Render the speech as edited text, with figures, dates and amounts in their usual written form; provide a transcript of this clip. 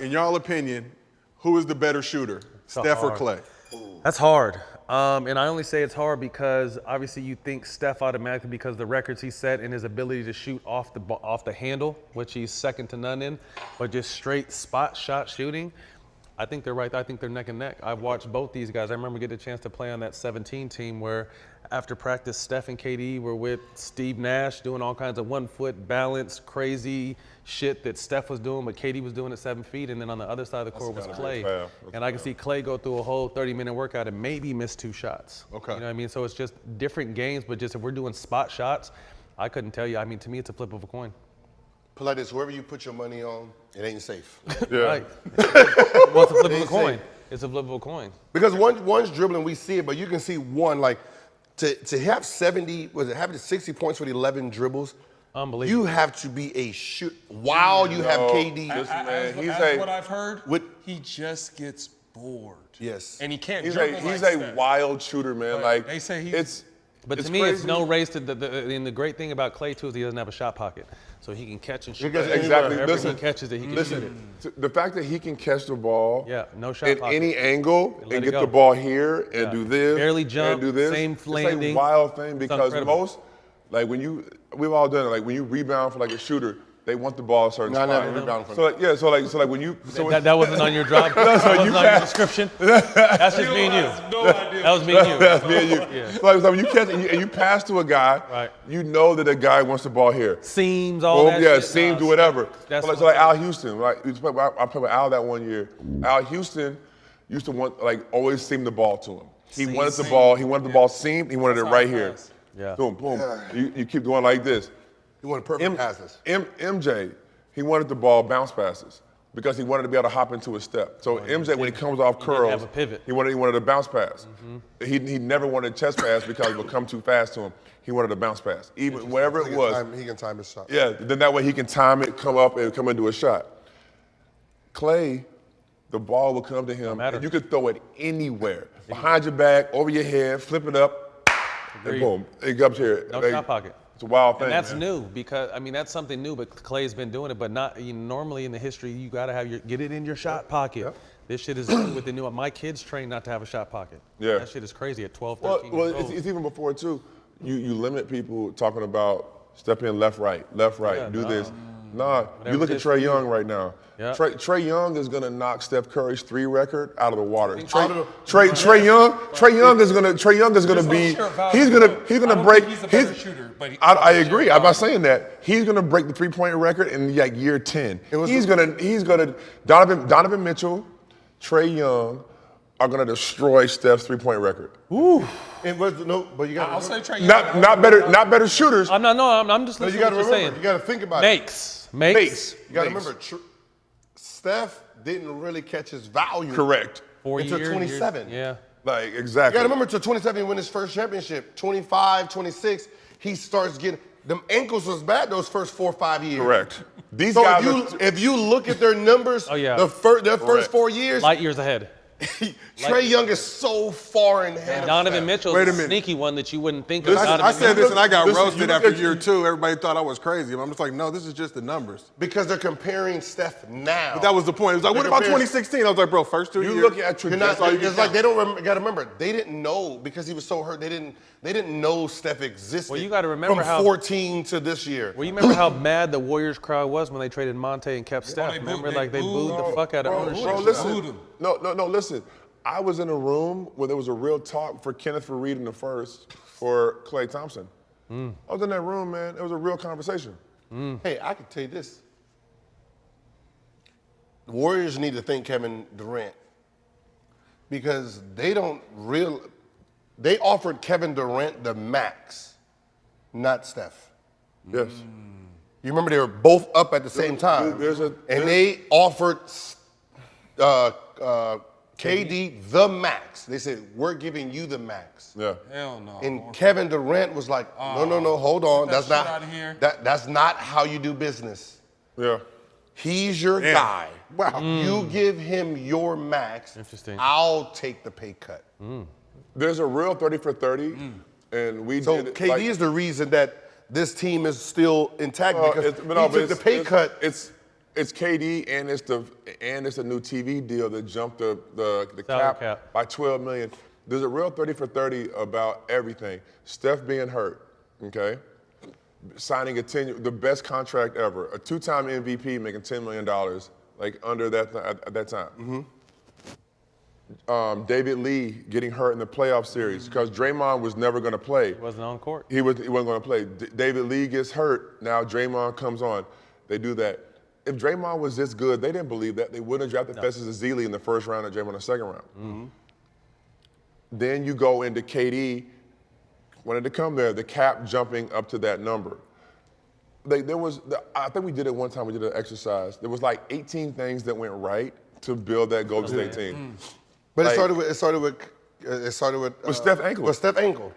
In y'all opinion, who is the better shooter, Steph or Klay? That's hard. And I only say it's hard because obviously you think Steph automatically because of the records he set and his ability to shoot off the handle, which he's second to none in, but just straight spot shot shooting. I think they're right. I think they're neck and neck. I've watched both these guys. I remember getting a chance to play on that 17 team where after practice, Steph and KD were with Steve Nash doing all kinds of 1 foot balance, crazy shit that Steph was doing, but KD was doing at 7 feet. And then on the other side of the court was Klay. And I can see Klay go through a whole 30-minute workout and maybe miss 2 shots. Okay. You know what I mean? So it's just different games, but just if we're doing spot shots, I couldn't tell you. I mean, to me, it's a flip of a coin. Put like this, whoever you put your money on, it ain't safe. Yeah. Right. Well, it's a flip of a coin. It's a flip of a coin. Because one's dribbling, we see it, but you can see one, like, to have 60 points with 11 dribbles, unbelievable. you have to be a shoot. While you have KD. As what I've heard, he just gets bored. Yes. And he can't He's dribble a Steph. wild shooter, man. Like they say But to me, crazy. it's no race to and the great thing about Klay, too, is he doesn't have a shot pocket. So he can catch and shoot. Exactly. Wherever Listen, he catches it, he can shoot it. The fact that he can catch the ball no shot in pocket. any angle and get go. the ball here and do this. Barely jump, and do this. same It's landing. a wild thing because incredible. most, like we've all done it, like when you rebound for like a shooter, they want the ball a certain spot. I never rebound from So like when you. That wasn't on your job? That wasn't on your description? That's just me and you. No idea. That was me and you. That's me and you. Yeah. So when you catch and you pass to a guy, Right. you know that a guy wants the ball here. Seams, all that shit. Seams, do whatever. That's So like Al Houston, right? I played with Al that one year. Al Houston used to want always seam the ball to him. He wanted the ball. He wanted the ball seamed. He wanted it right here. Yeah. Boom, boom. You keep going like this. You want perfect passes. MJ, he wanted the ball bounce passes because he wanted to be able to hop into a step. So MJ, when he comes off curls, have a pivot. he wanted a bounce pass. He never wanted a chest pass because it would come too fast to him. He wanted a bounce pass, even whatever it was. He can time his shot. Yeah, then that way he can time it, come up, and come into a shot. Klay, the ball will come to him, and you could throw it anywhere. Behind your back, over your head, flip it up, and boom, it comes here. No shot pocket. It's a wild thing. And that's man. new because, I mean, that's something new, but Klay's been doing it, but not, normally in the history, you got to have get it in your shot pocket. Yep. This shit is with the new, my kids train not to have a shot pocket. Yeah. That shit is crazy at 12, 13 Well, years old. it's even before, too. You limit people talking about step in left, right, do this. Nah, you look at Trae Young right now. Yeah. Trae Young is gonna knock Steph Curry's 3 record out of the water. Trae Young is gonna be. He's gonna break. He's a better shooter, but I agree. I'm not saying that. He's gonna break the 3-point record in like year 10. He's gonna. Donovan Mitchell, Trae Young are gonna destroy Steph's 3-point record. Ooh. But you got. I'll say Trae Young. Not better shooters. I'm just listening You got to to what you're remember. saying. You got to think about Makes. You got to remember. Steph didn't really catch his value. Correct. 4 Until years. 27. Yeah. Like You exactly. got to remember, to 27, he win his first championship. 25, 26, he starts getting. Them ankles was bad those first 4 or 5 years. Correct. These So guys. if you look at their numbers, their first 4 years, Light years ahead. Trae Young is so far ahead. Donovan Mitchell's Wait a a minute. sneaky one that you wouldn't think of. I said this and I got Listen, roasted you look after at- year 2. Everybody thought I was crazy. I'm just like, no, this is just the numbers. Because they're comparing Steph now. But that was the point. It was like, what about 2016? I was like, bro, first 2 years. You look at You're not, that's all you it's can like they don't got to remember, they didn't know because he was so hurt. They didn't know Steph existed. Well, you gotta remember from how- 14 to this year. Well, you remember how mad the Warriors crowd was when they traded Monte and kept Steph? they Remember, booed- they booed the fuck out of ownership. Bro, Booed listen. him. No, listen. I was in a room where there was a real talk for Kenneth Faried in the first for Klay Thompson. I was in that room, man. It was a real conversation. Hey, I can tell you this. The Warriors need to thank Kevin Durant because they offered Kevin Durant the max, not Steph. Yes. You remember they were both up at the same time. They offered KD the max. They said, we're giving you the max. Yeah. Hell no. And Kevin Durant was like, no, hold on. Get that That's not shit outta here. that's not how you do business. Yeah. He's your guy. Wow. You give him your max. Interesting. I'll take the pay cut. There's a real 30 for 30, and we So did it, KD like, is the reason that this team is still intact because it's- he no, but took the pay cut. It's It's KD and it's a new TV deal that jumped the Salary cap by $12 million. There's a real 30 for 30 about everything. Steph being hurt, okay? Signing the best contract ever. A 2-time MVP making $10 million, like under that at that time. David Lee getting hurt in the playoff series because Draymond was never going to play. He wasn't on court. He wasn't going to play. David Lee gets hurt. Now Draymond comes on. They do that. If Draymond was this good, they didn't believe that. They wouldn't have drafted Festus Ezeli in the first round and Draymond in the second round. Then you go into KD, wanted to come there, the cap jumping up to that number. I think we did it one time, we did an exercise. There was like 18 things that went right to build that Golden State team. But it started with Steph Ankle. With Steph Ankle.